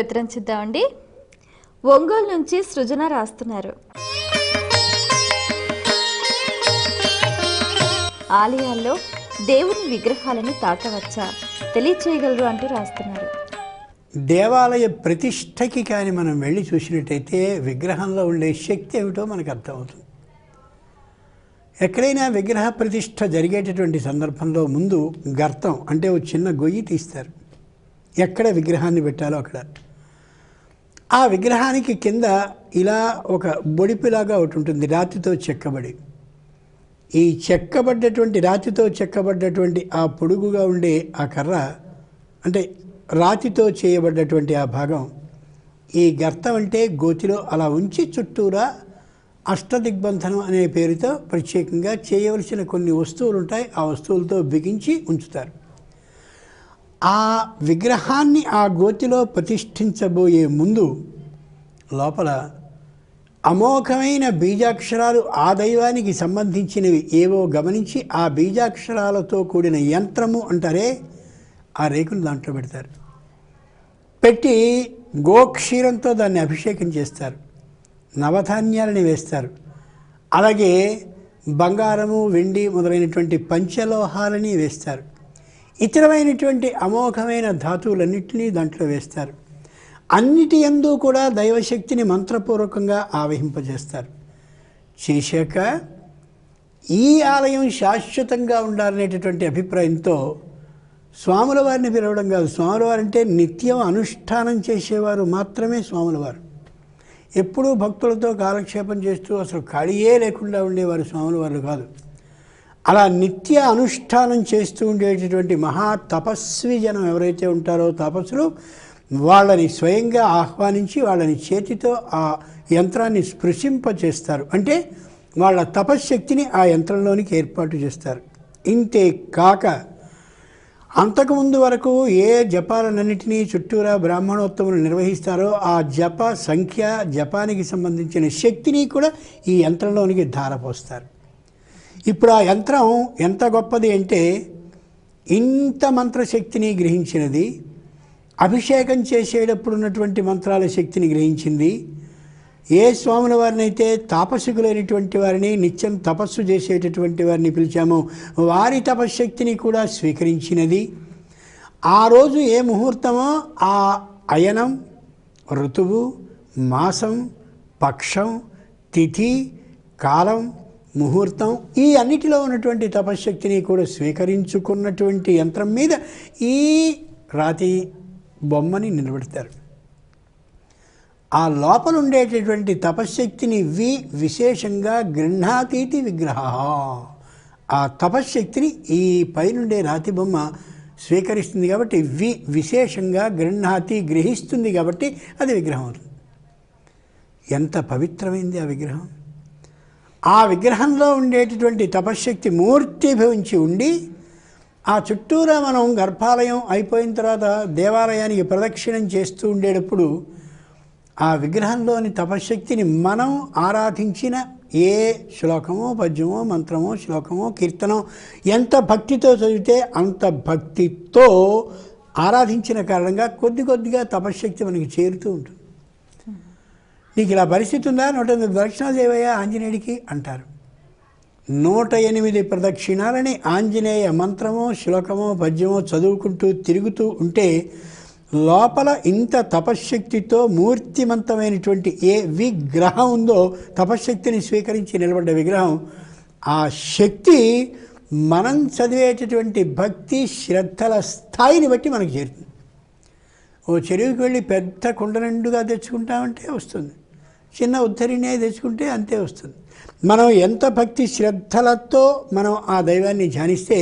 ఉత్తరం చూద్దామండి. ఒంగోలు నుంచి సృజన రాస్తున్నారు. ఆలయాల్లో దేవుని విగ్రహాలను తాకవచ్చా తెలియచేయగలరు అంటూ రాస్తున్నారు. దేవాలయ ప్రతిష్టకి కానీ మనం వెళ్ళి చూసినట్టయితే విగ్రహంలో ఉండే శక్తి ఏమిటో మనకు అర్థమవుతుంది. ఎక్కడైనా విగ్రహ ప్రతిష్ఠ జరిగేటటువంటి సందర్భంలో ముందు గర్తం అంటే ఒక చిన్న గొయ్యి తీస్తారు. ఎక్కడ విగ్రహాన్ని పెట్టాలో అక్కడ. ఆ విగ్రహానికి కింద ఇలా ఒక బొడిపిలాగా ఒకటి ఉంటుంది, రాతితో చెక్కబడి. ఈ రాతితో చెక్కబడ్డటువంటి ఆ పొడుగుగా ఉండే ఆ కర్ర అంటే రాతితో చేయబడ్డటువంటి ఆ భాగం ఈ గర్తం అంటే గోతిలో అలా ఉంచి చుట్టూరా అష్టదిగ్బంధనం అనే పేరుతో ప్రత్యేకంగా చేయవలసిన కొన్ని వస్తువులు ఉంటాయి. ఆ వస్తువులతో బిగించి ఉంచుతారు. ఆ విగ్రహాన్ని ఆ గోతిలో ప్రతిష్ఠించబోయే ముందు లోపల అమోఘమైన బీజాక్షరాలు ఆ దైవానికి సంబంధించినవి ఏవో గమనించి ఆ బీజాక్షరాలతో కూడిన యంత్రము అంటారే ఆ రేకును దాంట్లో పెడతారు. పెట్టి గోక్షీరంతో దాన్ని అభిషేకం చేస్తారు. నవధాన్యాలని వేస్తారు. అలాగే బంగారము, వెండి మొదలైనటువంటి పంచలోహాలని వేస్తారు. ఇతరమైనటువంటి అమోఘమైన ధాతువులన్నింటినీ దాంట్లో వేస్తారు. అన్నిటి యందు కూడా దైవశక్తిని మంత్రపూర్వకంగా ఆవహింపజేస్తారు. చేశాక ఈ ఆలయం శాశ్వతంగా ఉండాలనేటటువంటి అభిప్రాయంతో స్వాముల వారిని పిలవడం కాదు. స్వాముల వారు అంటే నిత్యం అనుష్ఠానం చేసేవారు మాత్రమే స్వాముల వారు. ఎప్పుడూ భక్తులతో కాలక్షేపం చేస్తూ అసలు ఖాళీయే లేకుండా ఉండేవారు స్వాముల వారు కాదు. అలా నిత్య అనుష్ఠానం చేస్తూ ఉండేటటువంటి మహా తపస్వి జనం ఎవరైతే ఉంటారో తపస్సులు, వాళ్ళని స్వయంగా ఆహ్వానించి వాళ్ళని చేతితో ఆ యంత్రాన్ని స్పృశింపచేస్తారు. అంటే వాళ్ళ తపశ్శక్తిని ఆ యంత్రంలోనికి ఏర్పాటు చేస్తారు. ఇంతే కాక అంతకుముందు వరకు ఏ జపాలన్నింటినీ చుట్టూరా బ్రాహ్మణోత్తములు నిర్వహిస్తారో ఆ జప సంఖ్య, జపానికి సంబంధించిన శక్తిని కూడా ఈ యంత్రంలోనికి ధారపోస్తారు. ఇప్పుడు ఆ యంత్రం ఎంత గొప్పది అంటే ఇంత మంత్రశక్తిని గ్రహించినది, అభిషేకం చేసేటప్పుడు ఉన్నటువంటి మంత్రాల శక్తిని గ్రహించింది. ఏ స్వాముల వారిని అయితే తాపసికులైనటువంటి వారిని, నిత్యం తపస్సు చేసేటటువంటి వారిని పిలిచామో వారి తపశ్శక్తిని కూడా స్వీకరించినది. ఆ రోజు ఏ ముహూర్తమో ఆ అయనం, ఋతువు, మాసం, పక్షం, తిథి, కాలం, ముహూర్తం ఈ అన్నిటిలో ఉన్నటువంటి తపశ్శక్తిని కూడా స్వీకరించుకున్నటువంటి యంత్రం మీద ఈ రాతి బొమ్మని నిలబెడతారు. ఆ లోపల ఉండేటటువంటి తపశ్శక్తిని విశేషంగా గృహ్ణాతీతి విగ్రహ. ఆ తపశ్శక్తిని ఈ పైనుండే రాతి బొమ్మ స్వీకరిస్తుంది కాబట్టి విశేషంగా గృహ్ణాతి గ్రహిస్తుంది కాబట్టి అది విగ్రహం అవుతుంది. ఎంత పవిత్రమైంది ఆ విగ్రహం. ఆ విగ్రహంలో ఉండేటటువంటి తపశ్శక్తి మూర్తిభవించి ఉండి ఆ చుట్టూరా మనం గర్భాలయం అయిపోయిన తర్వాత దేవాలయానికి ప్రదక్షిణం చేస్తూ ఉండేటప్పుడు ఆ విగ్రహంలోని తపశ్శక్తిని మనం ఆరాధించిన ఏ శ్లోకమో, పద్యమో, మంత్రమో, శ్లోకమో, కీర్తనో ఎంత భక్తితో చదివితే అంత భక్తితో ఆరాధించిన కారణంగా కొద్ది కొద్దిగా తపశ్శక్తి మనకి చేరుతూ ఉంటుంది. నీకు ఇలా పరిస్థితి ఉందా, 108 ప్రదక్షిణాలు చేయవయ్యా ఆంజనేయుడికి అంటారు. 108 ప్రదక్షిణాలని ఆంజనేయ మంత్రమో, శ్లోకమో, పద్యమో చదువుకుంటూ తిరుగుతూ ఉంటే లోపల ఇంత తపశ్శక్తితో మూర్తిమంతమైనటువంటి ఏ విగ్రహం ఉందో, తపశ్శక్తిని స్వీకరించి నిలబడ్డ విగ్రహం, ఆ శక్తి మనం చదివేటటువంటి భక్తి శ్రద్ధల స్థాయిని బట్టి మనకు చేరుతుంది. ఓ చెరువుకి వెళ్ళి పెద్ద కుండ నిండుగా తెచ్చుకుంటామంటే వస్తుంది, చిన్న ఉద్ధరినే తెచ్చుకుంటే అంతే వస్తుంది. మనం ఎంత భక్తి శ్రద్ధలతో మనం ఆ దైవాన్ని ధ్యానిస్తే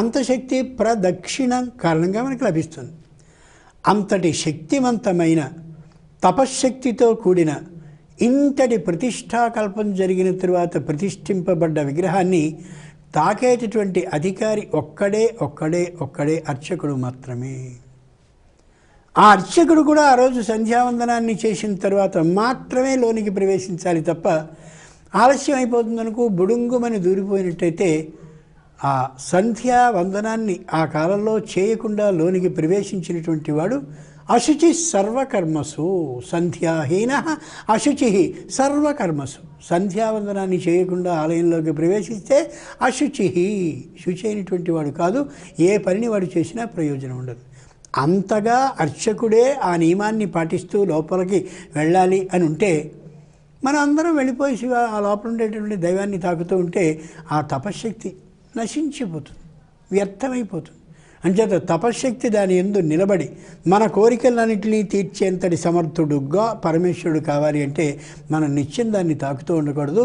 అంత శక్తి ప్రదక్షిణం కారణంగా మనకు లభిస్తుంది. అంతటి శక్తివంతమైన తపశ్శక్తితో కూడిన ఇంతటి ప్రతిష్టాకల్పం జరిగిన తరువాత ప్రతిష్ఠింపబడ్డ విగ్రహాన్ని తాకేటటువంటి అధికారి ఒక్కడే అర్చకుడు మాత్రమే. ఆ అర్చకుడు కూడా ఆ రోజు సంధ్యావందనాన్ని చేసిన తర్వాత మాత్రమే లోనికి ప్రవేశించాలి తప్ప ఆలస్యం అయిపోతుందనుకో బుడుంగుమని దూరిపోయినట్టయితే ఆ సంధ్యా వందనాన్ని ఆ కాలంలో చేయకుండా లోనికి ప్రవేశించినటువంటి వాడు అశుచి సర్వకర్మసు సంధ్యాహీన అశుచి సర్వకర్మసు. సంధ్యావందనాన్ని చేయకుండా ఆలయంలోకి ప్రవేశిస్తే అశుచి, శుచి అయినటువంటి వాడు కాదు. ఏ పనిని వాడు చేసినా ప్రయోజనం ఉండదు. అంతగా అర్చకుడే ఆ నియమాన్ని పాటిస్తూ లోపలికి వెళ్ళాలి అని ఉంటే మనం అందరం వెళ్ళిపోయి ఆ లోపల ఉండేటువంటి దైవాన్ని తాకుతూ ఉంటే ఆ తపశ్శక్తి నశించిపోతుంది, వ్యర్థమైపోతుంది. అంచేత తపశ్శక్తి దాని యందు నిలబడి మన కోరికలన్నింటినీ తీర్చేంతటి సమర్థుడుగా పరమేశ్వరుడు కావాలి అంటే మనం నిత్యం దాన్ని తాకుతూ ఉండకూడదు.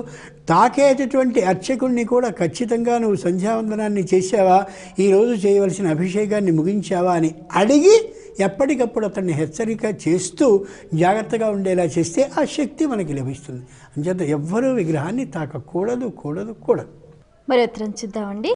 తాకేటటువంటి అర్చకుడిని కూడా ఖచ్చితంగా నువ్వు సంధ్యావందనాన్ని చేసావా, ఈరోజు చేయవలసిన అభిషేకాన్ని ముగించావా అని అడిగి ఎప్పటికప్పుడు అతన్ని హెచ్చరిక చేస్తూ జాగ్రత్తగా ఉండేలా చేస్తే ఆ శక్తి మనకి లభిస్తుంది. అంచేత ఎవ్వరూ విగ్రహాన్ని తాకకూడదు. మరి ఉత్తరం చూద్దామండి.